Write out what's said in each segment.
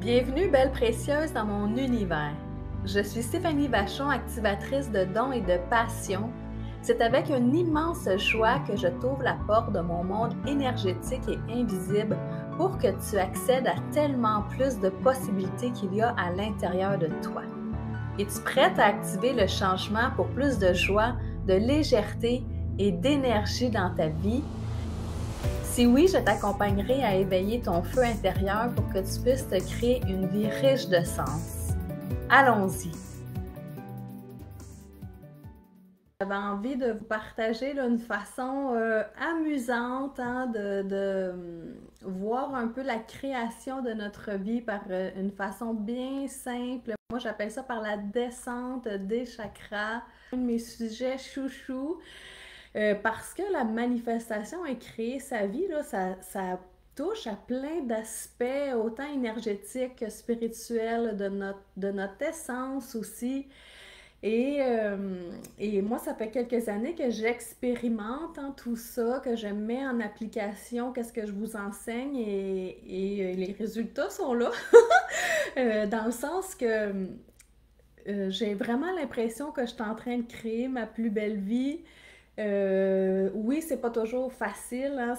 Bienvenue, belle précieuse, dans mon univers. Je suis Stéphanie Vachon, activatrice de dons et de passion. C'est avec une immense joie que je t'ouvre la porte de mon monde énergétique et invisible pour que tu accèdes à tellement plus de possibilités qu'il y a à l'intérieur de toi. Es-tu prête à activer le changement pour plus de joie, de légèreté et d'énergie dans ta vie? Si oui, je t'accompagnerai à éveiller ton feu intérieur pour que tu puisses te créer une vie riche de sens. Allons-y! J'avais envie de vous partager une façon amusante de voir un peu la création de notre vie par une façon bien simple. Moi, j'appelle ça par la descente des chakras. Un de mes sujets chouchou. Parce que la manifestation et créer sa vie, là, ça touche à plein d'aspects, autant énergétiques que spirituels, de notre essence aussi. Et moi, ça fait quelques années que j'expérimente tout ça, que je mets en application, qu'est-ce que je vous enseigne, et les résultats sont là, dans le sens que j'ai vraiment l'impression que je suis en train de créer ma plus belle vie. Oui, c'est pas toujours facile, hein,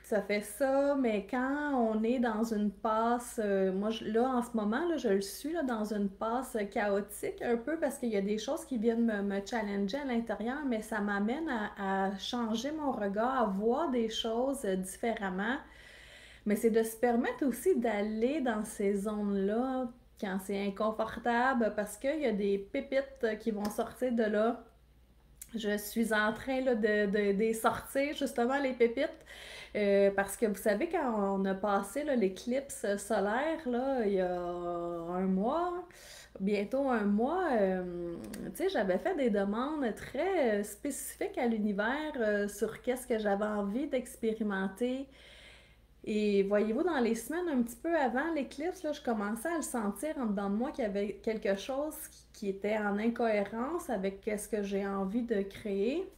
ça fait ça, mais quand on est dans une passe, moi là en ce moment, là, je le suis là, dans une passe chaotique un peu parce qu'il y a des choses qui viennent me challenger à l'intérieur, mais ça m'amène à changer mon regard, à voir des choses différemment. Mais c'est de se permettre aussi d'aller dans ces zones-là quand c'est inconfortable parce qu'il y a des pépites qui vont sortir de là. Je suis en train là, de sortir justement les pépites parce que vous savez quand on a passé l'éclipse solaire là, il y a un mois, bientôt un mois, tu sais, j'avais fait des demandes très spécifiques à l'univers sur qu'est-ce que j'avais envie d'expérimenter. Et voyez-vous, dans les semaines un petit peu avant l'éclipse, là, je commençais à le sentir en dedans de moi qu'il y avait quelque chose qui était en incohérence avec ce que j'ai envie de créer.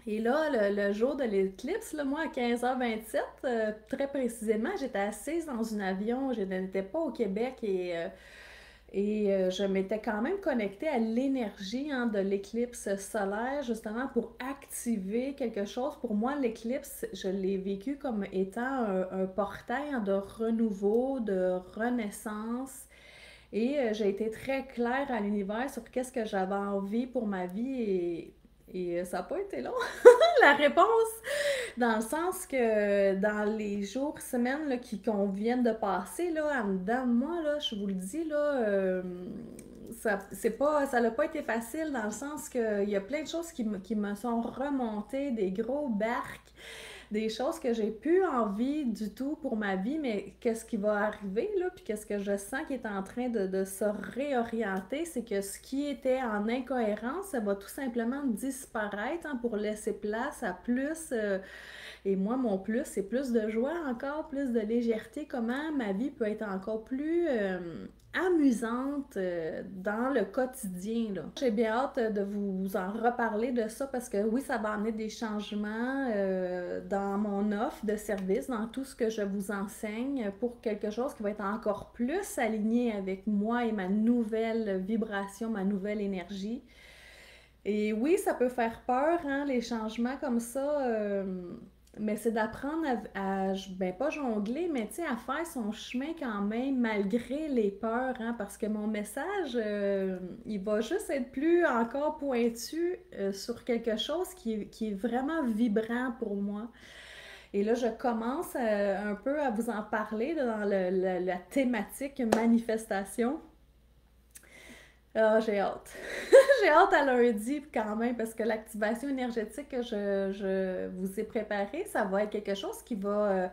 Et là, le jour de l'éclipse, là, moi, à 15h27, très précisément, j'étais assise dans un avion, je n'étais pas au Québec et je m'étais quand même connectée à l'énergie de l'éclipse solaire, justement pour activer quelque chose. Pour moi, l'éclipse, je l'ai vécu comme étant un portail de renouveau, de renaissance. Et j'ai été très claire à l'univers sur qu'est-ce que j'avais envie pour ma vie et ça n'a pas été long. La réponse, dans le sens que dans les jours, semaines là, qu'on vient de passer, là, en dedans de moi, là, je vous le dis, là, ça n'a pas été facile dans le sens qu'il y a plein de choses qui me sont remontées, des gros barques, des choses que j'ai plus envie du tout pour ma vie, mais qu'est-ce qui va arriver, là, puis qu'est-ce que je sens qui est en train de se réorienter, c'est que ce qui était en incohérence, ça va tout simplement disparaître pour laisser place à plus. Et moi, mon plus, c'est plus de joie encore, plus de légèreté, comment ma vie peut être encore plus amusante dans le quotidien, là. J'ai bien hâte de vous en reparler de ça parce que oui, ça va amener des changements dans mon offre de service, dans tout ce que je vous enseigne pour quelque chose qui va être encore plus aligné avec moi et ma nouvelle vibration, ma nouvelle énergie. Et oui, ça peut faire peur, hein, les changements comme ça, mais c'est d'apprendre ben pas jongler, mais tu sais, à faire son chemin quand même, malgré les peurs, hein, parce que mon message, il va juste être plus encore pointu sur quelque chose qui est vraiment vibrant pour moi. Et là, je commence un peu à vous en parler là, dans la thématique manifestation. Ah, j'ai hâte. J'ai hâte à lundi quand même parce que l'activation énergétique que je vous ai préparée, ça va être quelque chose qui va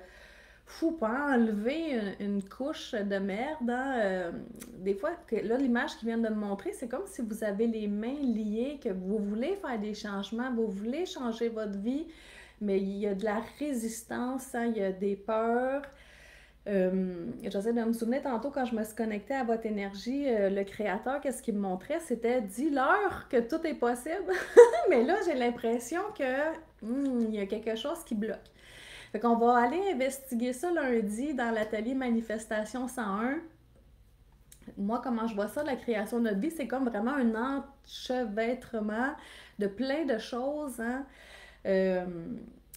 pas enlever une couche de merde. Hein, des fois, là, l'image qui vient de me montrer, c'est comme si vous avez les mains liées, que vous voulez faire des changements, vous voulez changer votre vie, mais il y a de la résistance, hein, il y a des peurs. J'essaie de me souvenir tantôt quand je me suis connectée à votre énergie, le créateur, qu'est-ce qu'il me montrait? C'était dis-leur que tout est possible. Mais là, j'ai l'impression que il y a quelque chose qui bloque. Fait qu'on va aller investiguer ça lundi dans l'atelier Manifestation 101. Moi, comment je vois ça, la création de notre vie, c'est comme vraiment un enchevêtrement de plein de choses, hein. Euh,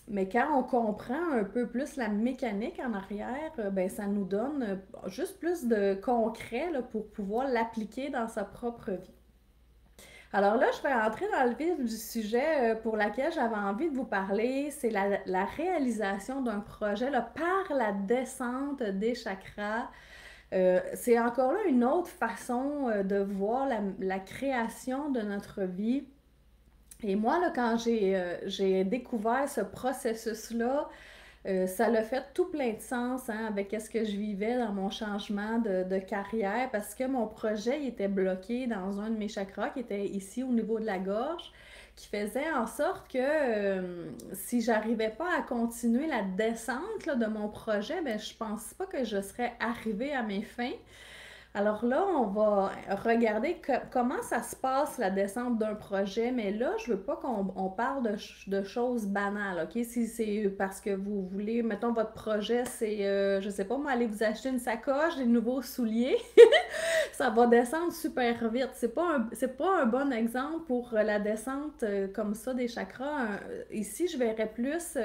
mais quand on comprend un peu plus la mécanique en arrière, ben ça nous donne juste plus de concret là, pour pouvoir l'appliquer dans sa propre vie. Alors là, je vais entrer dans le vif du sujet pour lequel j'avais envie de vous parler. C'est la réalisation d'un projet là, par la descente des chakras. C'est encore là une autre façon de voir la création de notre vie. Et moi, là, quand j'ai découvert ce processus-là, ça l'a fait tout plein de sens hein, avec ce que je vivais dans mon changement de carrière parce que mon projet il était bloqué dans un de mes chakras qui était ici au niveau de la gorge, qui faisait en sorte que si j'arrivais pas à continuer la descente là, de mon projet, ben, je pense pas que je serais arrivée à mes fins. Alors là, on va regarder comment ça se passe la descente d'un projet, mais là, je veux pas qu'on parle de choses banales, OK? Si c'est parce que vous voulez, mettons, votre projet, c'est, je sais pas, moi, aller vous acheter une sacoche, des nouveaux souliers, ça va descendre super vite. C'est pas un bon exemple pour la descente comme ça des chakras. Ici, je verrais plus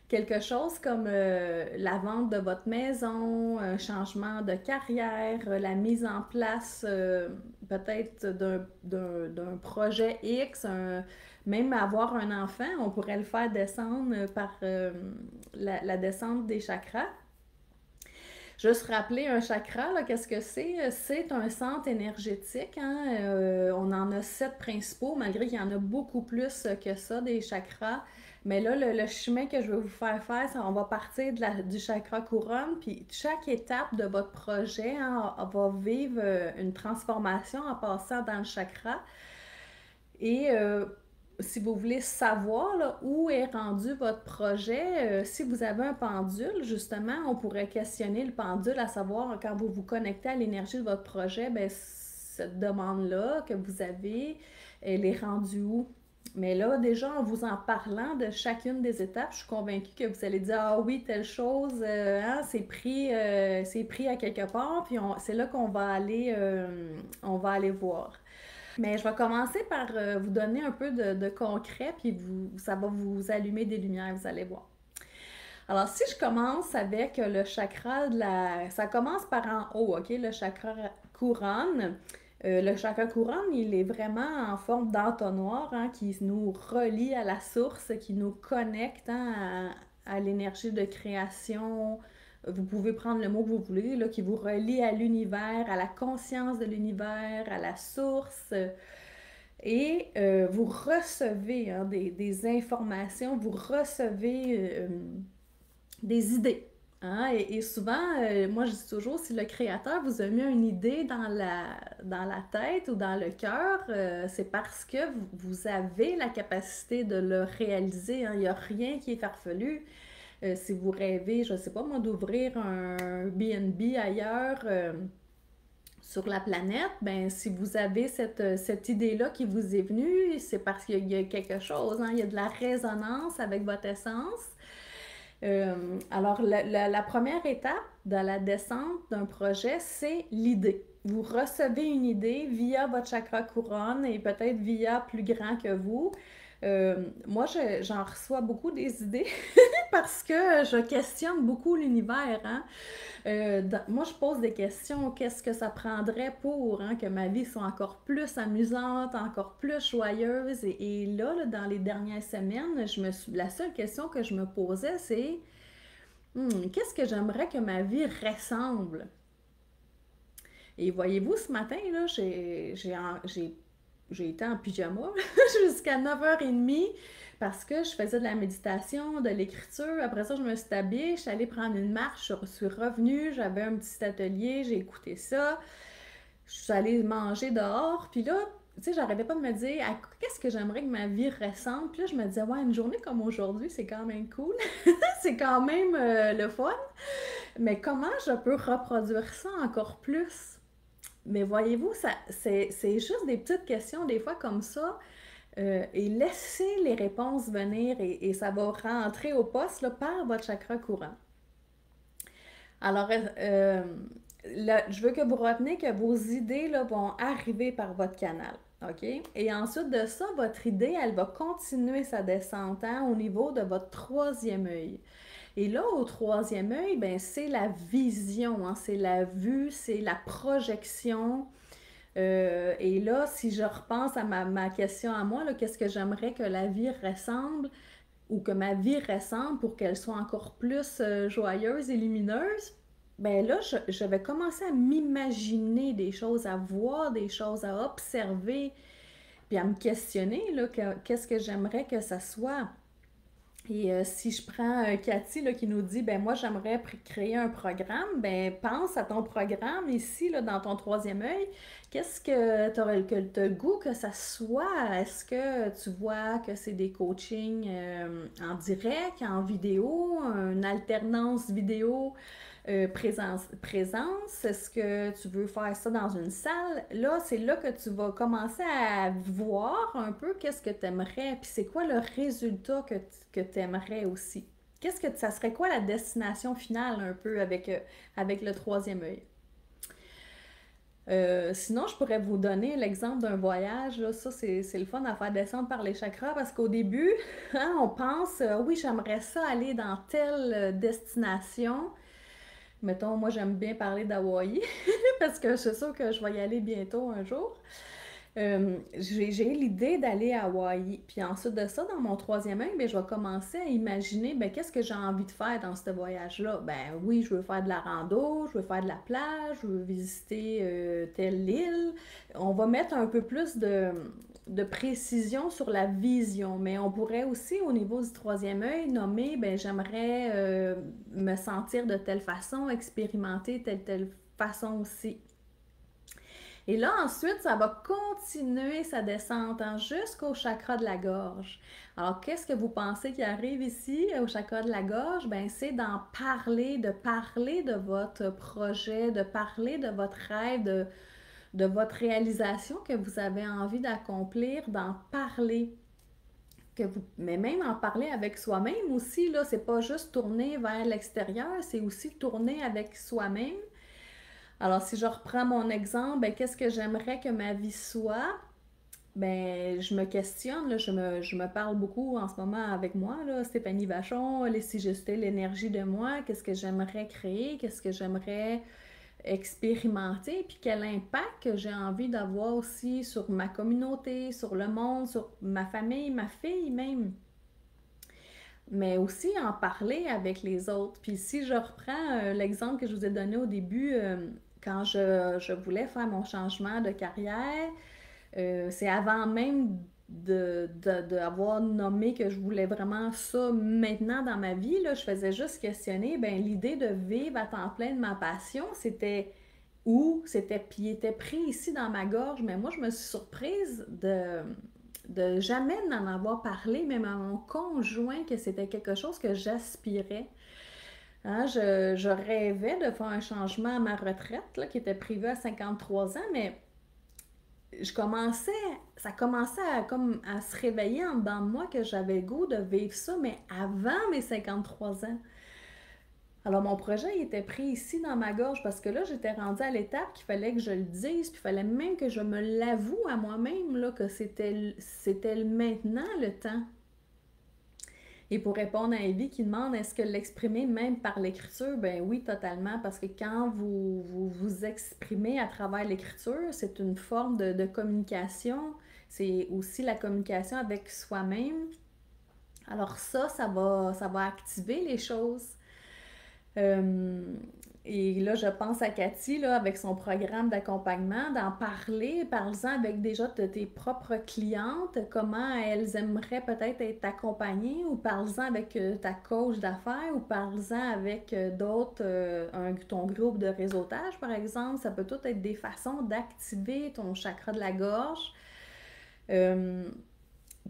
quelque chose comme la vente de votre maison, un changement de carrière, la mise en place peut-être d'un projet X, même avoir un enfant, on pourrait le faire descendre par la descente des chakras. Juste rappeler un chakra, là, qu'est-ce que c'est? C'est un centre énergétique. Hein? On en a 7 principaux, malgré qu'il y en a beaucoup plus que ça, des chakras. Mais là, le chemin que je vais vous faire faire, on va partir du chakra couronne, puis chaque étape de votre projet hein, va vivre une transformation en passant dans le chakra. Et si vous voulez savoir là, où est rendu votre projet, si vous avez un pendule, justement, on pourrait questionner le pendule, à savoir quand vous vous connectez à l'énergie de votre projet, ben, cette demande-là que vous avez, elle est rendue où? Mais là, déjà, en vous en parlant de chacune des étapes, je suis convaincue que vous allez dire ah oui, telle chose, hein, c'est pris à quelque part, puis c'est là on va aller voir. Mais je vais commencer par vous donner un peu de concret, puis ça va vous allumer des lumières, vous allez voir. Alors, si je commence avec le chakra ça commence par en haut, OK? Le chakra couronne. Le chakra couronne, il est vraiment en forme d'entonnoir hein, qui nous relie à la source, qui nous connecte hein, à l'énergie de création. Vous pouvez prendre le mot que vous voulez, là, qui vous relie à l'univers, à la conscience de l'univers, à la source. Et vous recevez hein, des informations, vous recevez des idées. Hein? Et souvent, moi je dis toujours, si le créateur vous a mis une idée dans la tête ou dans le cœur, c'est parce que vous avez la capacité de le réaliser. Hein? Il n'y a rien qui est farfelu. Si vous rêvez, je ne sais pas moi, d'ouvrir un B&B ailleurs sur la planète, ben si vous avez cette idée-là qui vous est venue, c'est parce qu'il y a quelque chose, hein? Il y a de la résonance avec votre essence. Alors, la première étape dans la descente d'un projet, c'est l'idée. Vous recevez une idée via votre chakra couronne et peut-être via plus grand que vous. Moi, j'en reçois beaucoup des idées parce que je questionne beaucoup l'univers. Hein? Moi, je pose des questions. Qu'est-ce que ça prendrait pour hein, que ma vie soit encore plus amusante, encore plus joyeuse? Et là, dans les dernières semaines, la seule question que je me posais, c'est qu'est-ce que j'aimerais que ma vie ressemble? Et voyez-vous, ce matin, là, j'ai été en pyjama jusqu'à 9h30 parce que je faisais de la méditation, de l'écriture. Après ça, je me suis habillée, je suis allée prendre une marche, je suis revenue, j'avais un petit atelier, j'ai écouté ça. Je suis allée manger dehors, puis là, tu sais, j'arrêtais pas de me dire qu'est-ce que j'aimerais que ma vie ressemble. Puis là, je me disais, ouais, une journée comme aujourd'hui, c'est quand même cool. C'est quand même le fun. Mais comment je peux reproduire ça encore plus? Mais voyez-vous, c'est juste des petites questions, des fois comme ça. et laissez les réponses venir et ça va rentrer au poste là, par votre chakra courant. Alors, là, je veux que vous reteniez que vos idées là, vont arriver par votre canal. OK? Et ensuite de ça, votre idée, elle va continuer sa descente hein, au niveau de votre troisième œil. Et là, au troisième œil, ben, c'est la vision, hein, c'est la vue, c'est la projection. Et là, si je repense à ma question à moi, qu'est-ce que j'aimerais que la vie ressemble ou que ma vie ressemble pour qu'elle soit encore plus joyeuse et lumineuse? Ben là, je vais commencer à m'imaginer des choses, à voir des choses, à observer, puis à me questionner, là, qu'est-ce que j'aimerais que ça soit. Et si je prends Cathy là, qui nous dit, ben moi j'aimerais créer un programme, ben pense à ton programme ici, là, dans ton troisième œil. Qu'est-ce que tu aurais le goût que ça soit? Est-ce que tu vois que c'est des coachings en direct, en vidéo, une alternance vidéo? Présence, est-ce que tu veux faire ça dans une salle? Là, c'est là que tu vas commencer à voir un peu qu'est-ce que tu aimerais, puis c'est quoi le résultat que tu aimerais aussi. Ça serait quoi la destination finale un peu avec le troisième œil? Sinon, je pourrais vous donner l'exemple d'un voyage. Là. Ça, c'est le fun à faire descendre par les chakras parce qu'au début, hein, on pense, oui, j'aimerais ça aller dans telle destination. Mettons, moi, j'aime bien parler d'Hawaï parce que je suis sûre que je vais y aller bientôt un jour. J'ai l'idée d'aller à Hawaï. Puis ensuite de ça, dans mon troisième œil, ben, je vais commencer à imaginer ben, qu'est-ce que j'ai envie de faire dans ce voyage-là. Ben oui, je veux faire de la rando, je veux faire de la plage, je veux visiter telle île. On va mettre un peu plus de précision sur la vision, mais on pourrait aussi, au niveau du troisième œil, nommer, ben j'aimerais me sentir de telle façon, expérimenter telle façon aussi. Et là, ensuite, ça va continuer sa descente hein, jusqu'au chakra de la gorge. Alors, qu'est-ce que vous pensez qui arrive ici au chakra de la gorge? Ben, c'est d'en parler, de parler de votre projet, de parler de votre rêve, de votre réalisation que vous avez envie d'accomplir, d'en parler. Mais même en parler avec soi-même aussi, là, c'est pas juste tourner vers l'extérieur, c'est aussi tourner avec soi-même. Alors, si je reprends mon exemple, ben, qu'est-ce que j'aimerais que ma vie soit? Ben, je me questionne, là, je me parle beaucoup en ce moment avec moi, là, Stéphanie Vachon, si j'étais l'énergie de moi, qu'est-ce que j'aimerais créer, qu'est-ce que j'aimerais expérimenter, puis quel impact que j'ai envie d'avoir aussi sur ma communauté, sur le monde, sur ma famille, ma fille même. Mais aussi en parler avec les autres. Puis si je reprends l'exemple que je vous ai donné au début, quand je voulais faire mon changement de carrière, c'est avant même d'avoir nommé que je voulais vraiment ça maintenant dans ma vie, là, je faisais juste questionner, ben l'idée de vivre à temps plein de ma passion, c'était où? Puis il était pris ici dans ma gorge, mais moi je me suis surprise de jamais n'en avoir parlé, même à mon conjoint, que c'était quelque chose que j'aspirais. Hein, je rêvais de faire un changement à ma retraite, là, qui était prévu à 53 ans, mais ça commençait à se réveiller en dedans de moi que j'avais le goût de vivre ça, mais avant mes 53 ans. Alors mon projet il était pris ici dans ma gorge parce que là j'étais rendue à l'étape qu'il fallait que je le dise, puis il fallait même que je me l'avoue à moi-même là, que c'était maintenant le temps. Et pour répondre à Evie qui demande est-ce que l'exprimer même par l'écriture, ben oui, totalement, parce que quand vous exprimez à travers l'écriture, c'est une forme de communication, c'est aussi la communication avec soi-même. Alors ça va activer les choses. Et là, je pense à Cathy, là, avec son programme d'accompagnement, d'en parler, parle-en avec déjà de tes propres clientes, comment elles aimeraient peut-être être accompagnées, ou parle-en avec ta coach d'affaires, ou parle-en avec d'autres, ton groupe de réseautage, par exemple. Ça peut tout être des façons d'activer ton chakra de la gorge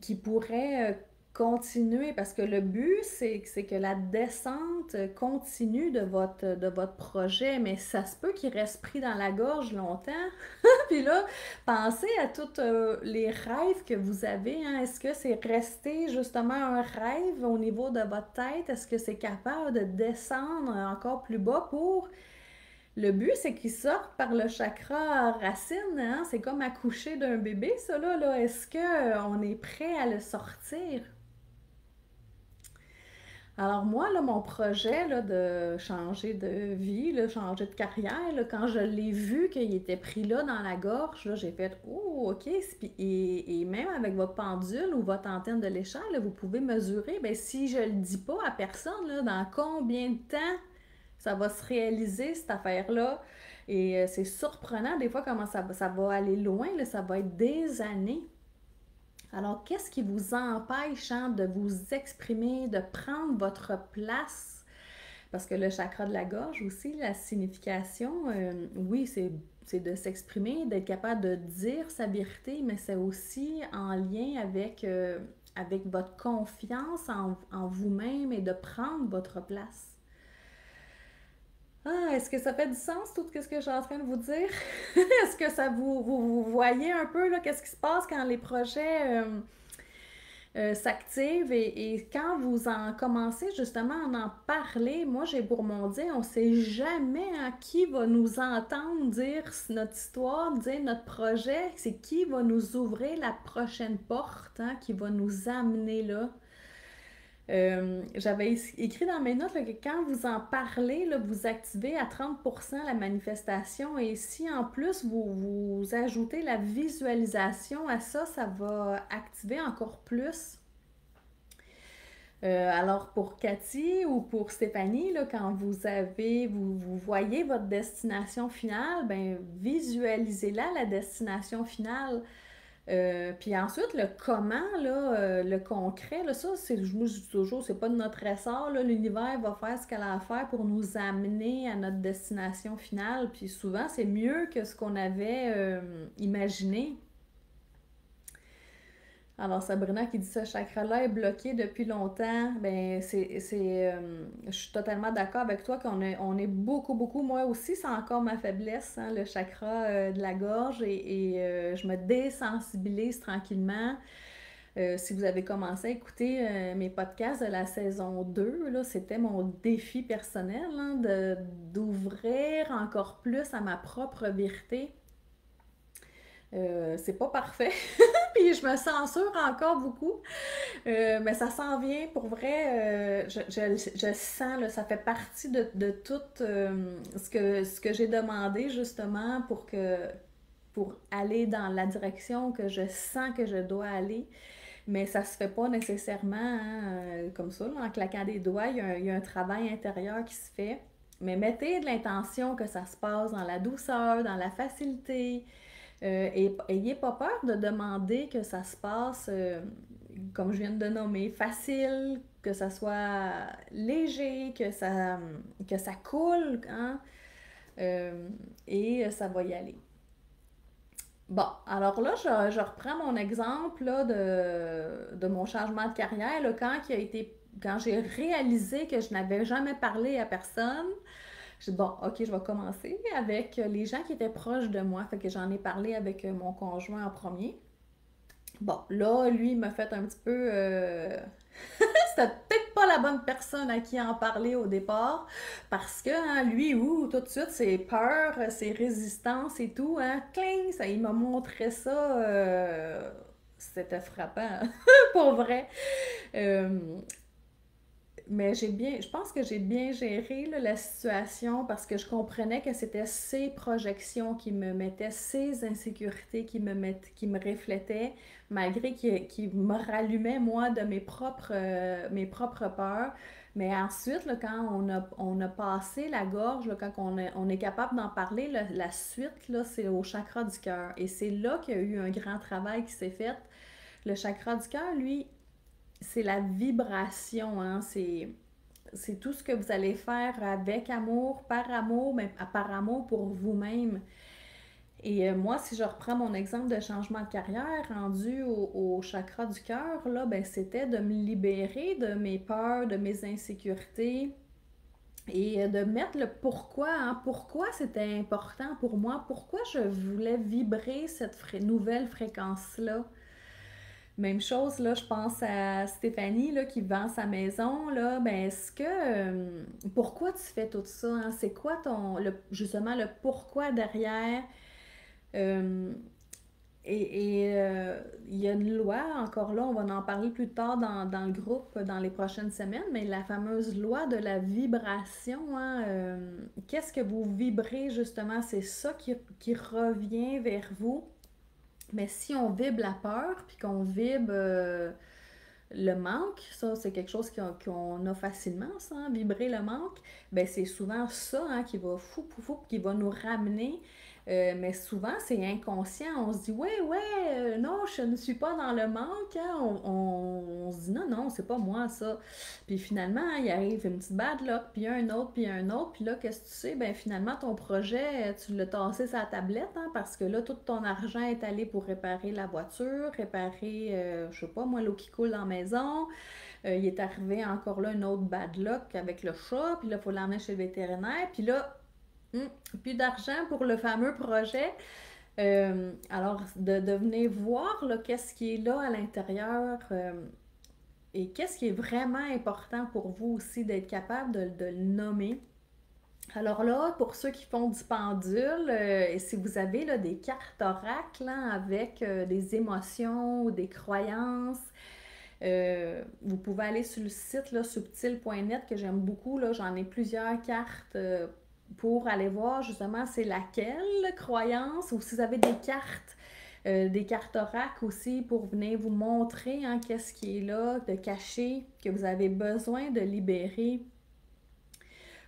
qui pourraient continuer, parce que le but, c'est que la descente continue de votre projet, mais ça se peut qu'il reste pris dans la gorge longtemps. Puis là, pensez à tous les rêves que vous avez, hein. Est-ce que c'est resté justement un rêve au niveau de votre tête? Est-ce que c'est capable de descendre encore plus bas pour... Le but, c'est qu'il sorte par le chakra racine, hein? C'est comme accoucher d'un bébé, ça là. Est-ce qu'on est prêt à le sortir? Alors moi, là, mon projet là, de changer de vie, là, changer de carrière, là, quand je l'ai vu qu'il était pris là dans la gorge, là, j'ai fait «Oh, OK!» Et même avec votre pendule ou votre antenne de l'échelle, là, vous pouvez mesurer, ben, si je le dis pas à personne, là, dans combien de temps ça va se réaliser, cette affaire-là. Et c'est surprenant des fois comment ça va aller loin, là, ça va être des années. Alors, qu'est-ce qui vous empêche, hein, de vous exprimer, de prendre votre place? Parce que le chakra de la gorge aussi, la signification, oui, c'est de s'exprimer, d'être capable de dire sa vérité, mais c'est aussi en lien avec votre confiance en vous-même et de prendre votre place. Ah, est-ce que ça fait du sens, tout ce que je suis en train de vous dire? Est-ce que ça vous voyez un peu, là, qu'est-ce qui se passe quand les projets s'activent et quand vous en commencez justement à en parler, moi j'ai pour mon dire, on sait jamais à qui va nous entendre dire notre histoire, dire notre projet, c'est qui va nous ouvrir la prochaine porte, hein, qui va nous amener là. J'avais écrit dans mes notes là, que quand vous en parlez, là, vous activez à 30% la manifestation et si en plus vous ajoutez la visualisation à ça, ça va activer encore plus. Alors pour Cathy ou pour Stéphanie, là, quand vous voyez votre destination finale, ben visualisez-la, la destination finale. Puis ensuite, le comment, là, le concret, là, ça, moi, je dis toujours, c'est pas de notre ressort, là, l'univers va faire ce qu'elle a à faire pour nous amener à notre destination finale, puis souvent, c'est mieux que ce qu'on avait imaginé. Alors, Sabrina qui dit ce chakra-là est bloqué depuis longtemps, ben je suis totalement d'accord avec toi on est beaucoup, moi aussi, c'est encore ma faiblesse, hein, le chakra de la gorge je me désensibilise tranquillement. Si vous avez commencé à écouter mes podcasts de la saison 2, là, c'était mon défi personnel, hein, d'ouvrir encore plus à ma propre vérité. C'est pas parfait, puis je me censure encore beaucoup, mais ça s'en vient pour vrai. Je sens, là, ça fait partie de tout ce que j'ai demandé justement pour aller dans la direction que je sens que je dois aller. Mais ça se fait pas nécessairement hein, comme ça, là, en claquant des doigts. Il y a un travail intérieur qui se fait. Mais mettez de l'intention que ça se passe dans la douceur, dans la facilité. Et ayez pas peur de demander que ça se passe, comme je viens de nommer, facile, que ça soit léger, que ça coule, hein? Et ça va y aller. Bon, alors là, je reprends mon exemple là, de mon changement de carrière, là, quand j'ai réalisé que je n'avais jamais parlé à personne. J'ai dit, bon, ok, je vais commencer avec les gens qui étaient proches de moi. Fait que j'en ai parlé avec mon conjoint en premier. Bon, là, lui, il m'a fait un petit peu... C'était peut-être pas la bonne personne à qui en parler au départ, parce que hein, lui, tout de suite, c'est peur, c'est résistance et tout, hein, cling, ça, il m'a montré ça, c'était frappant, pour vrai. Euh, mais je pense que j'ai bien géré là, la situation parce que je comprenais que c'était ses projections qui me mettaient, ses insécurités qui me reflétaient, malgré qu'il me rallumait moi de mes propres peurs. Mais ensuite, là, quand on a passé la gorge, là, quand on est capable d'en parler, la suite, là, c'est au chakra du cœur. Et c'est là qu'il y a eu un grand travail qui s'est fait. Le chakra du cœur, lui, c'est la vibration, hein? C'est tout ce que vous allez faire avec amour, mais par amour pour vous-même. Et moi, si je reprends mon exemple de changement de carrière rendu au chakra du cœur, là, ben, c'était de me libérer de mes peurs, de mes insécurités et de mettre le pourquoi, hein, pourquoi c'était important pour moi, pourquoi je voulais vibrer cette nouvelle fréquence-là. Même chose, là, je pense à Stéphanie là, qui vend sa maison. Là, ben, est-ce que. Pourquoi tu fais tout ça? Hein? C'est quoi justement le pourquoi derrière? Euh, il y a une loi, encore là, on va en parler plus tard dans le groupe dans les prochaines semaines, mais la fameuse loi de la vibration, hein, qu'est-ce que vous vibrez justement? C'est ça qui revient vers vous. Mais si on vibre la peur, puis qu'on vibre le manque, ça c'est quelque chose qu'on a facilement, ça, hein, vibrer le manque, ben c'est souvent ça hein, qui va qui va nous ramener. Mais souvent c'est inconscient, on se dit ouais, non, je ne suis pas dans le manque, hein. On se dit non, c'est pas moi ça. Puis finalement, il arrive une petite bad luck, puis un autre, puis un autre, puis là, qu'est-ce que tu sais? Ben finalement, ton projet, tu l'as tassé sur la tablette, hein, parce que là, tout ton argent est allé pour réparer la voiture, réparer, je sais pas moi, l'eau qui coule dans la maison. Il est arrivé encore là une autre bad luck avec le chat, puis là, il faut l'emmener chez le vétérinaire, puis là, plus d'argent pour le fameux projet. Alors, de venir voir qu'est-ce qui est là à l'intérieur et qu'est-ce qui est vraiment important pour vous aussi d'être capable de le nommer. Alors là, pour ceux qui font du pendule, et si vous avez là, des cartes oracles hein, avec des émotions ou des croyances, vous pouvez aller sur le site là, subtil.net que j'aime beaucoup. Là, j'en ai plusieurs cartes pour aller voir justement c'est laquelle croyance ou si vous avez des cartes oracles aussi pour venir vous montrer hein, qu'est-ce qui est là, de cacher, que vous avez besoin de libérer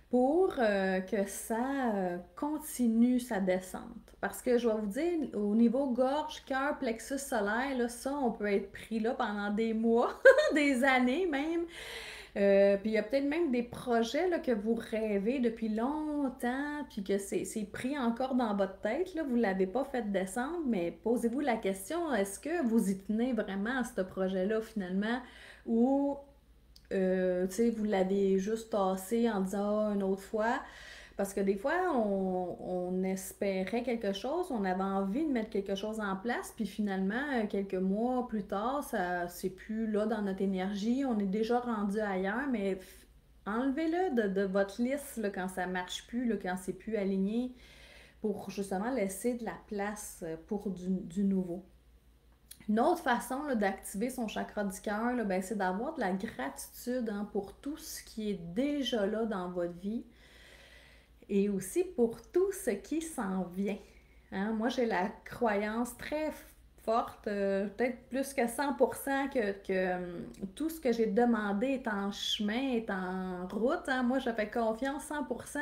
pour que ça continue sa descente. Parce que je vais vous dire, au niveau gorge, cœur, plexus solaire, là, ça, on peut être pris là pendant des mois, des années même. Puis il y a peut-être même des projets là, que vous rêvez depuis longtemps, puis que c'est pris encore dans votre tête, là, vous ne l'avez pas fait descendre, mais posez-vous la question, est-ce que vous y tenez vraiment à ce projet-là finalement, ou vous l'avez juste tassé en disant une autre fois. Parce que des fois, on espérait quelque chose, on avait envie de mettre quelque chose en place, puis finalement, quelques mois plus tard, ça c'est plus là dans notre énergie, on est déjà rendu ailleurs, mais enlevez-le de votre liste là, quand ça marche plus, là, quand c'est plus aligné, pour justement laisser de la place pour du nouveau. Une autre façon d'activer son chakra du cœur, ben, c'est d'avoir de la gratitude hein, pour tout ce qui est déjà là dans votre vie et aussi pour tout ce qui s'en vient. Hein? Moi, j'ai la croyance très forte, peut-être plus que 100% que tout ce que j'ai demandé est en chemin, est en route. Hein? Moi, je fais confiance 100%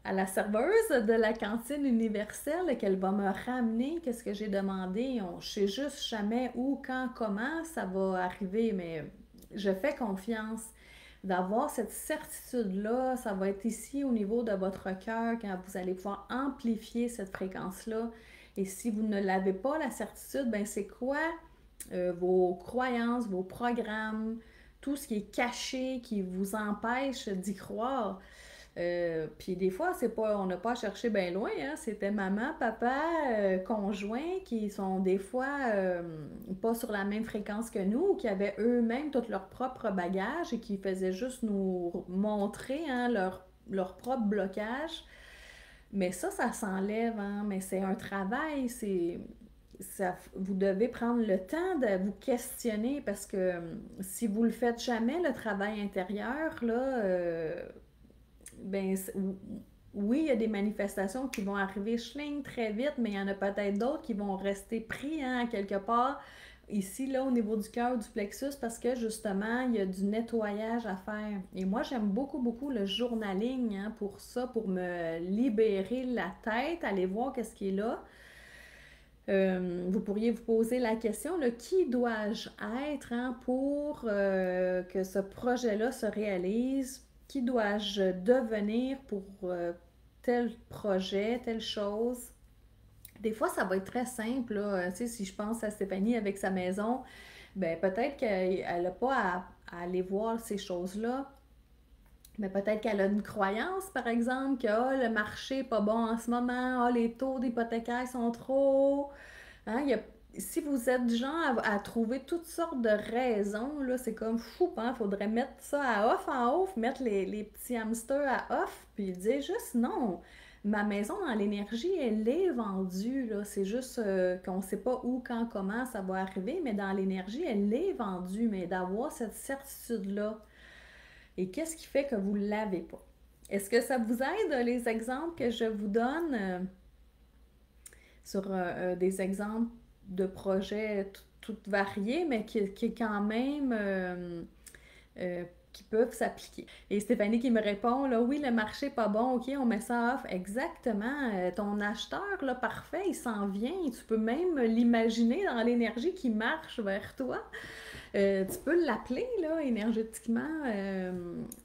à la serveuse de la cantine universelle qu'elle va me ramener qu'est-ce que j'ai demandé. Je sais juste jamais où, quand, comment ça va arriver, mais je fais confiance d'avoir cette certitude-là. Ça va être ici au niveau de votre cœur quand vous allez pouvoir amplifier cette fréquence-là. Et si vous ne l'avez pas, la certitude, ben c'est quoi vos croyances, vos programmes, tout ce qui est caché, qui vous empêche d'y croire. Puis des fois, c'est pas, on n'a pas cherché bien loin, hein? C'était maman, papa, conjoint qui sont des fois pas sur la même fréquence que nous, qui avaient eux-mêmes tout leur propre bagage et qui faisaient juste nous montrer hein, leur propre blocage. Mais ça s'enlève, hein? Mais c'est un travail, vous devez prendre le temps de vous questionner parce que si vous le faites jamais, le travail intérieur, là, ben, oui, il y a des manifestations qui vont arriver schling très vite, mais il y en a peut-être d'autres qui vont rester pris hein, quelque part ici, là, au niveau du cœur, du plexus, parce que justement, il y a du nettoyage à faire. Et moi, j'aime beaucoup, beaucoup le journaling hein, pour ça, pour me libérer la tête, aller voir qu'est-ce qui est là. Vous pourriez vous poser la question, là, qui dois-je être hein, pour que ce projet-là se réalise? Qui dois-je devenir pour tel projet, telle chose? Des fois, ça va être très simple, là. Tu sais, si je pense à Stéphanie avec sa maison, ben peut-être qu'elle n'a pas à aller voir ces choses-là, mais peut-être qu'elle a une croyance, par exemple, que ah, le marché n'est pas bon en ce moment, ah, les taux d'hypothécaires sont trop hauts. Hein, si vous êtes du genre à trouver toutes sortes de raisons, là, c'est comme fou, hein? Faudrait mettre ça à off en off, mettre les petits hamsters à off, puis dire juste non. Ma maison dans l'énergie, elle est vendue, là. C'est juste qu'on ne sait pas où, quand, comment ça va arriver, mais dans l'énergie, elle est vendue. Mais d'avoir cette certitude-là, et qu'est-ce qui fait que vous ne l'avez pas? Est-ce que ça vous aide, les exemples que je vous donne sur des exemples de projets tout variés, mais qui est quand même euh, qui peuvent s'appliquer. Et Stéphanie qui me répond, là, oui, le marché n'est pas bon, ok, on met ça off. Exactement. Ton acheteur, là, parfait, il s'en vient. Tu peux même l'imaginer dans l'énergie qui marche vers toi. Tu peux l'appeler, là, énergétiquement,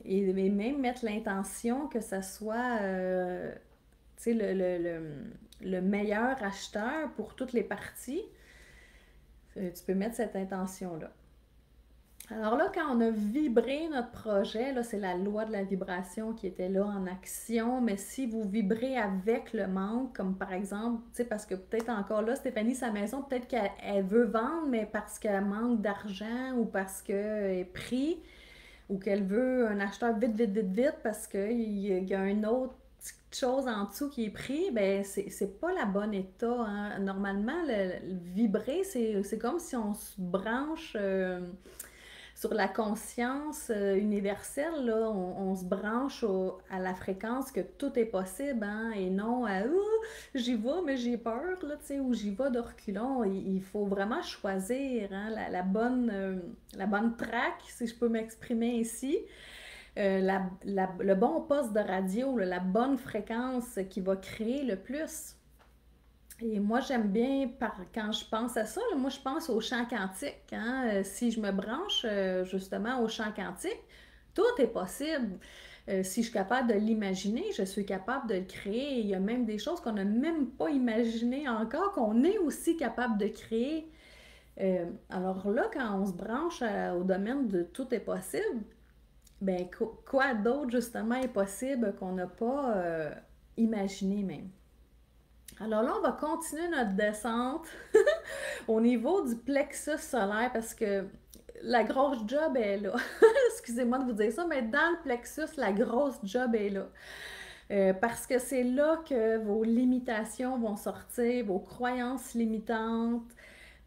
et même mettre l'intention que ça soit, tu sais, le meilleur acheteur pour toutes les parties. Tu peux mettre cette intention-là. Alors là, quand on a vibré notre projet, là, c'est la loi de la vibration qui était là en action, mais si vous vibrez avec le manque, comme par exemple, tu sais, parce que peut-être encore là, Stéphanie, sa maison, peut-être qu'elle veut vendre, mais parce qu'elle manque d'argent ou parce qu'elle est pris, ou qu'elle veut un acheteur vite, vite, vite, vite, parce qu'il y a un autre chose en dessous qui est pris, ben c'est pas la bonne état. Hein. Normalement, le vibrer, c'est comme si on se branche sur la conscience universelle, là, on se branche à la fréquence que tout est possible, hein, et non à j'y vais, mais j'ai peur, là, ou j'y vais de reculons. Il faut vraiment choisir hein, la bonne track, si je peux m'exprimer ici. Le bon poste de radio, là, la bonne fréquence qui va créer le plus. Et moi, j'aime bien, quand je pense à ça, là, moi, je pense au chant quantique. Hein? Si je me branche justement au chant quantique, tout est possible. Si je suis capable de l'imaginer, je suis capable de le créer. Il y a même des choses qu'on n'a même pas imaginées encore, qu'on est aussi capable de créer. Alors là, quand on se branche au domaine de tout est possible, ben quoi d'autre justement est possible qu'on n'a pas imaginé même. Alors là, on va continuer notre descente au niveau du plexus solaire parce que la grosse job est là. Excusez-moi de vous dire ça, mais dans le plexus, la grosse job est là. Parce que c'est là que vos limitations vont sortir, vos croyances limitantes,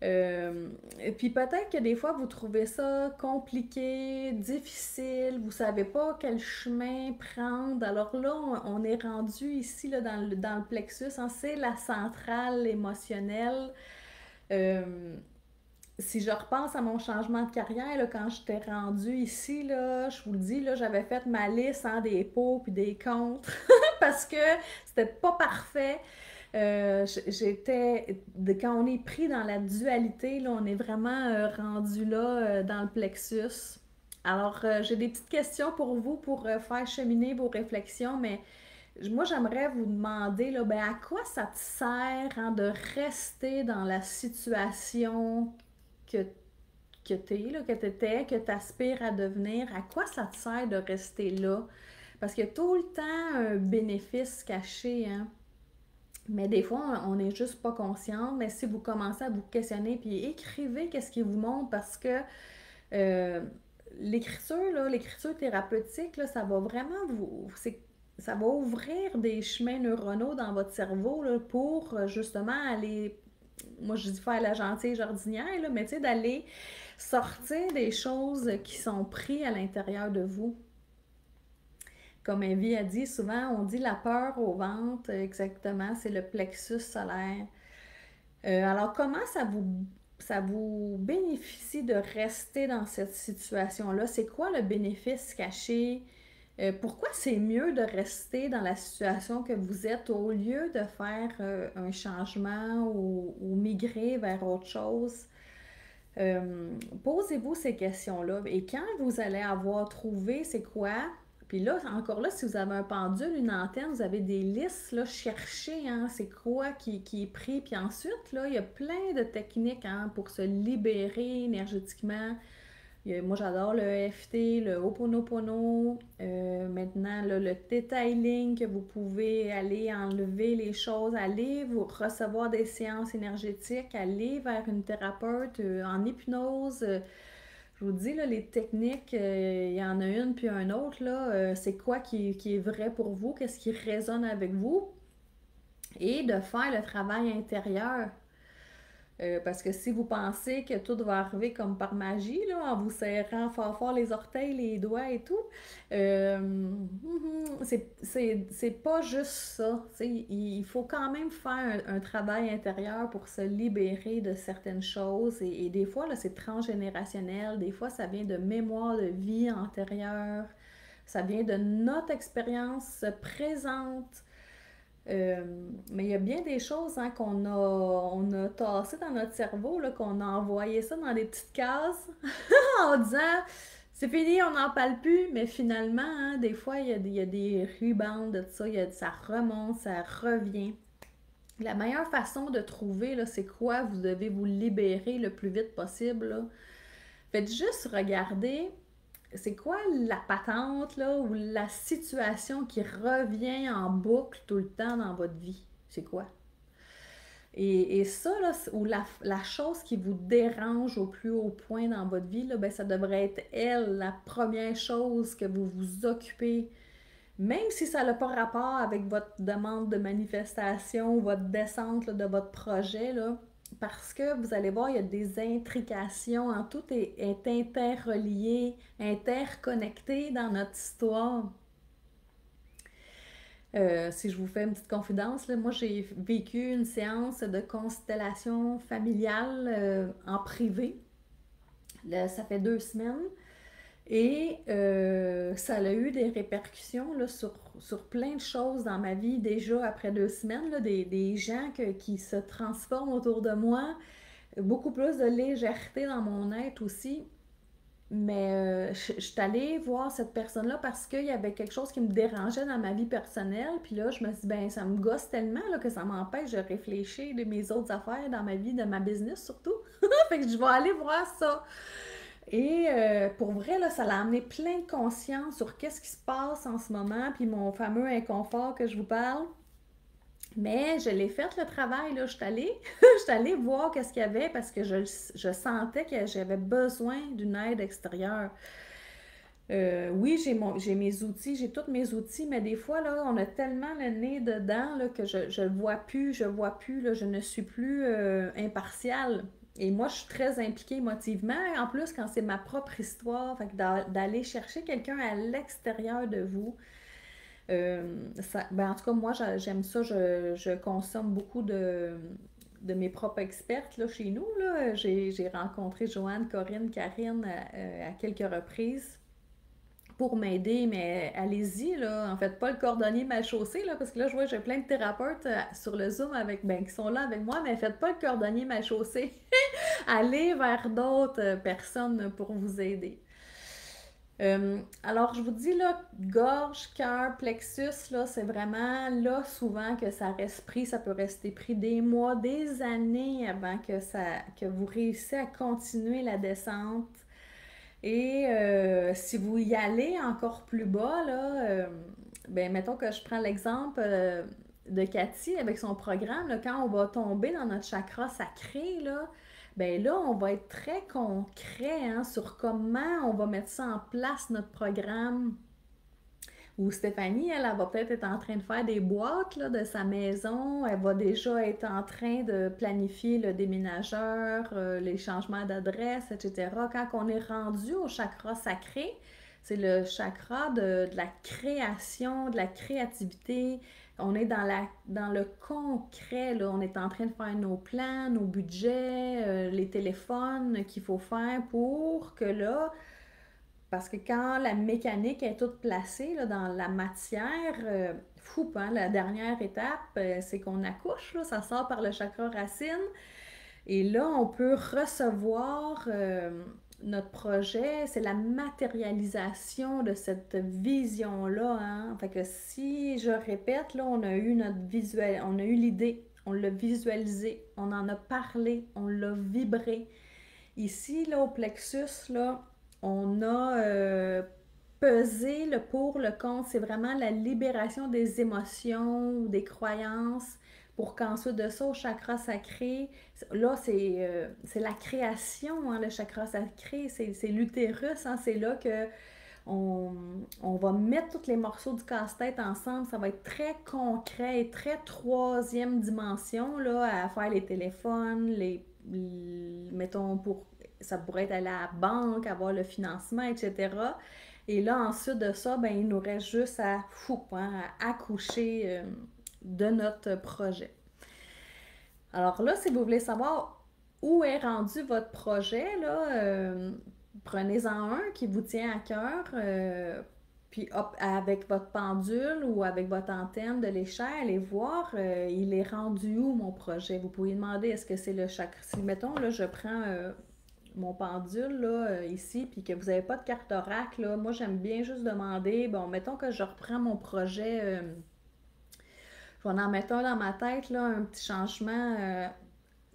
et puis peut-être que des fois vous trouvez ça compliqué, difficile, vous savez pas quel chemin prendre. Alors là, on est rendu ici là, dans le plexus, hein, c'est la centrale émotionnelle. Euh, si je repense à mon changement de carrière, là, quand j'étais rendue ici, là, je vous le dis, là, j'avais fait ma liste hein, des pour puis des contre parce que c'était pas parfait. Quand on est pris dans la dualité, là, on est vraiment rendu là dans le plexus. Alors, j'ai des petites questions pour vous pour faire cheminer vos réflexions, mais moi, j'aimerais vous demander, là, ben, à quoi ça te sert hein, de rester dans la situation que, que tu es, que tu étais, que tu aspires à devenir? À quoi ça te sert de rester là? Parce qu'il y a tout le temps un bénéfice caché, hein? Mais des fois, on n'est juste pas conscient. Mais si vous commencez à vous questionner, puis écrivez qu'est-ce qui vous montre, parce que euh, l'écriture, là, l'écriture thérapeutique, là, ça va vraiment ça va ouvrir des chemins neuronaux dans votre cerveau là, pour justement aller, moi je dis faire la gentille jardinière, là, mais tu sais, d'aller sortir des choses qui sont prises à l'intérieur de vous. Comme Evie a dit, souvent on dit la peur au ventre, exactement, c'est le plexus solaire. Alors comment ça vous bénéficie de rester dans cette situation-là? C'est quoi le bénéfice caché? Pourquoi c'est mieux de rester dans la situation que vous êtes au lieu de faire un changement ou migrer vers autre chose? Posez-vous ces questions-là et quand vous allez avoir trouvé c'est quoi, Puis là, encore là, si vous avez un pendule, une antenne, vous avez des listes, là, cherchez, hein, c'est quoi qui est pris. Puis ensuite, là, il y a plein de techniques, hein, pour se libérer énergétiquement. Moi, j'adore le EFT, le Ho'oponopono. Maintenant, là, le detailing, que vous pouvez aller enlever les choses, aller vous recevoir des séances énergétiques, aller vers une thérapeute en hypnose. Je vous dis, là, les techniques, il y en a une puis un autre, là, c'est quoi qui est vrai pour vous, qu'est-ce qui résonne avec vous, et de faire le travail intérieur. Parce que si vous pensez que tout va arriver comme par magie, là, en vous serrant fort fort les orteils, les doigts et tout, c'est pas juste ça. T'sais, il faut quand même faire un travail intérieur pour se libérer de certaines choses. Et des fois, là, c'est transgénérationnel. Des fois, ça vient de mémoire de vie antérieure. Ça vient de notre expérience présente. Euh, mais il y a bien des choses, hein, on a tassées dans notre cerveau, là, qu'on a envoyé ça dans des petites cases en disant c'est fini, on n'en parle plus. Mais finalement, hein, des fois, il y a des rebounds de ça, ça remonte, ça revient. La meilleure façon de trouver, là, c'est quoi vous devez vous libérer le plus vite possible, là. Faites juste regarder c'est quoi la patente, là, ou la situation qui revient en boucle tout le temps dans votre vie? C'est quoi? Et ça, là, ou la chose qui vous dérange au plus haut point dans votre vie, là, ben, ça devrait être elle, la première chose que vous vous occupez. Même si ça n'a pas rapport avec votre demande de manifestation ou votre descente, là, de votre projet, là, parce que vous allez voir, il y a des intrications, hein, tout est interrelié, interconnecté dans notre histoire. Si je vous fais une petite confidence, là, moi j'ai vécu une séance de constellation familiale en privé. Là, ça fait 2 semaines. Et ça a eu des répercussions là, sur plein de choses dans ma vie déjà après 2 semaines, là, des gens qui se transforment autour de moi, beaucoup plus de légèreté dans mon être aussi. Mais je suis allée voir cette personne-là parce qu'il y avait quelque chose qui me dérangeait dans ma vie personnelle. Puis là, je me suis dit, ben ça me gosse tellement là, que ça m'empêche de réfléchir de mes autres affaires dans ma vie, de ma business surtout. Fait que je vais aller voir ça. Et pour vrai, là, ça l'a amené plein de conscience sur qu'est-ce qui se passe en ce moment, puis mon fameux inconfort que je vous parle. Mais je l'ai fait le travail, là. Je suis allée, je suis allée voir qu'est-ce qu'il y avait parce que je sentais que j'avais besoin d'une aide extérieure. Oui, j'ai mes outils, j'ai tous mes outils, mais des fois, là, on a tellement le nez dedans là, que je ne vois plus, là, je ne suis plus impartiale. Et moi, je suis très impliquée émotivement. En plus, quand c'est ma propre histoire, fait que d'aller chercher quelqu'un à l'extérieur de vous, ben, en tout cas, moi, j'aime ça. Je consomme beaucoup de mes propres expertes là, chez nous. Là. J'ai rencontré Joanne, Corinne, Karine à quelques reprises pour m'aider, mais allez-y, là, en fait, pas le cordonnier mal chaussé, là, parce que là, je vois, j'ai plein de thérapeutes sur le Zoom qui sont là avec moi, mais faites pas le cordonnier mal chaussé. Allez vers d'autres personnes pour vous aider. Alors, je vous dis, là, gorge, cœur, plexus, là, c'est vraiment là, souvent, que ça reste pris. Ça peut rester pris des mois, des années avant que vous réussissiez à continuer la descente. Et si vous y allez encore plus bas, là, ben, mettons que je prends l'exemple de Cathy avec son programme, là, quand on va tomber dans notre chakra sacré, là, ben là, on va être très concret hein, sur comment on va mettre ça en place, notre programme. Ou Stéphanie, elle va peut-être être en train de faire des boîtes là, de sa maison. Elle va déjà être en train de planifier le déménageur, les changements d'adresse, etc. Quand on est rendu au chakra sacré, c'est le chakra de la création, de la créativité. On est dans le concret, là. On est en train de faire nos plans, nos budgets, les téléphones qu'il faut faire pour que là, parce que quand la mécanique est toute placée là, dans la matière, hein, la dernière étape, c'est qu'on accouche, là, ça sort par le chakra racine. Et là, on peut recevoir notre projet, c'est la matérialisation de cette vision-là, hein. Fait que si je répète, là, on a eu notre visuel, on a eu l'idée, on l'a visualisé, on en a parlé, on l'a vibré. Ici, là, au plexus, là, on a pesé le pour, le contre. C'est vraiment la libération des émotions ou des croyances pour qu'ensuite de ça, au chakra sacré, là, c'est la création, hein, le chakra sacré, c'est l'utérus, hein, c'est là que on, on va mettre tous les morceaux du casse-tête ensemble. Ça va être très concret et très troisième dimension, là, à faire les téléphones, mettons, ça pourrait être aller à la banque, avoir le financement, etc. Et là, ensuite de ça, ben, il nous reste juste à accoucher de notre projet. Alors là, si vous voulez savoir où est rendu votre projet, là, prenez-en un qui vous tient à cœur, puis hop, avec votre pendule ou avec votre antenne de l'échelle, allez voir, il est rendu où mon projet. Vous pouvez demander, est-ce que c'est le chakra. Si, mettons, là, je prends mon pendule, là, ici, puis que vous n'avez pas de carte oracle, là, moi, j'aime bien juste demander, bon, mettons que je reprends mon projet, je vais en mettre un dans ma tête, là, un petit changement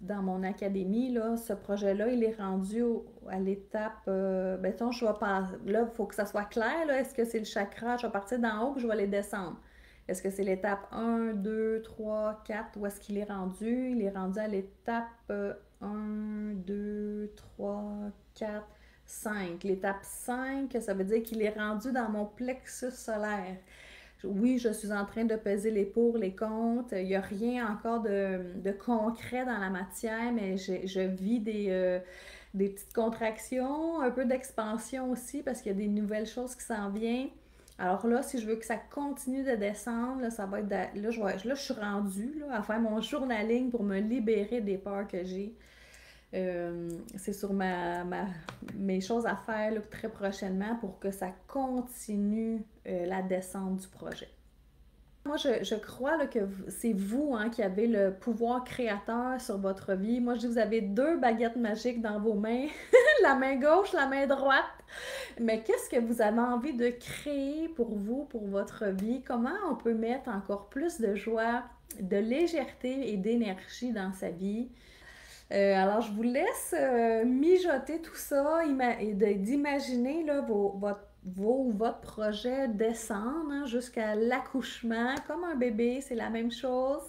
dans mon académie, là, ce projet-là, il est rendu à l'étape, mettons, je vais pas, là, il faut que ça soit clair, là, est-ce que c'est le chakra, je vais partir d'en haut, puis je vais les descendre. Est-ce que c'est l'étape 1, 2, 3, 4, où est-ce qu'il est rendu? Il est rendu à l'étape 1, 2, 3, 4, 5. L'étape 5, ça veut dire qu'il est rendu dans mon plexus solaire. Oui, je suis en train de peser les pour, les contre. Il n'y a rien encore de concret dans la matière, mais je vis des petites contractions, un peu d'expansion aussi, parce qu'il y a des nouvelles choses qui s'en viennent. Alors là, si je veux que ça continue de descendre, là, ça va être là, je suis rendue là, à faire mon journaling pour me libérer des peurs que j'ai. C'est sur mes choses à faire là, très prochainement pour que ça continue la descente du projet. Moi, je crois là, que c'est vous hein, qui avez le pouvoir créateur sur votre vie. Moi, je dis que vous avez deux baguettes magiques dans vos mains, la main gauche, la main droite. Mais qu'est-ce que vous avez envie de créer pour vous, pour votre vie? Comment on peut mettre encore plus de joie, de légèreté et d'énergie dans sa vie? Alors, je vous laisse mijoter tout ça et d'imaginer là, votre projet descendre hein, jusqu'à l'accouchement, comme un bébé, c'est la même chose.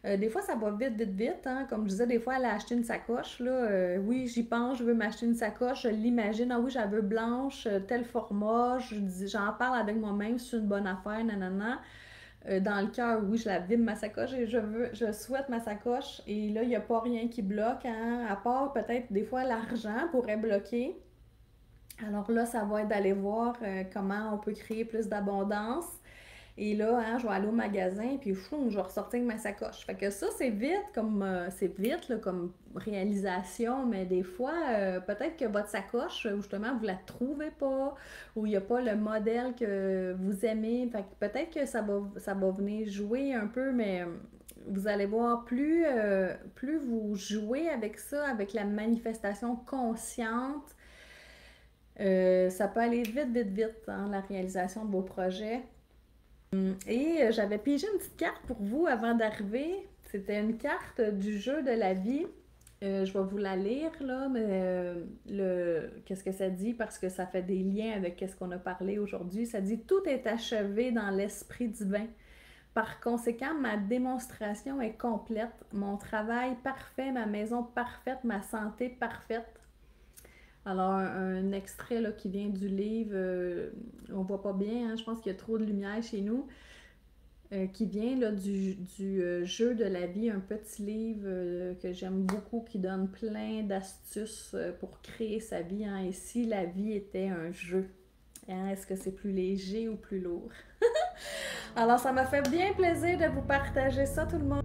Des fois, ça va vite, vite, vite. Hein. Comme je disais, des fois, elle a acheté une sacoche. Là, oui, j'y pense, je veux m'acheter une sacoche. Je l'imagine. Ah oui, je la veux blanche, tel format. J'en parle avec moi-même, c'est une bonne affaire, nanana. Dans le cœur, oui, je la vide ma sacoche et je souhaite ma sacoche. Et là, il n'y a pas rien qui bloque, hein, à part peut-être des fois l'argent pourrait bloquer. Alors là, ça va être d'aller voir comment on peut créer plus d'abondance. Et là, hein, je vais aller au magasin, puis fou, je vais ressortir avec ma sacoche. Fait que ça, c'est vite là, comme réalisation, mais des fois, peut-être que votre sacoche, justement, vous la trouvez pas, ou il n'y a pas le modèle que vous aimez. Fait que peut-être que ça va venir jouer un peu, mais vous allez voir, plus vous jouez avec ça, avec la manifestation consciente, ça peut aller vite, vite, vite, hein, la réalisation de vos projets. Et j'avais pigé une petite carte pour vous avant d'arriver. C'était une carte du jeu de la vie. Je vais vous la lire là, mais qu'est-ce que ça dit parce que ça fait des liens avec ce qu'on a parlé aujourd'hui. Ça dit tout est achevé dans l'esprit divin. Par conséquent, ma démonstration est complète, mon travail parfait, ma maison parfaite, ma santé parfaite. Alors, un extrait là, qui vient du livre, on voit pas bien, hein, je pense qu'il y a trop de lumière chez nous, qui vient là, du jeu de la vie, un petit livre que j'aime beaucoup, qui donne plein d'astuces pour créer sa vie. Hein, et si la vie était un jeu, hein, est-ce que c'est plus léger ou plus lourd? Alors, ça m'a fait bien plaisir de vous partager ça, tout le monde.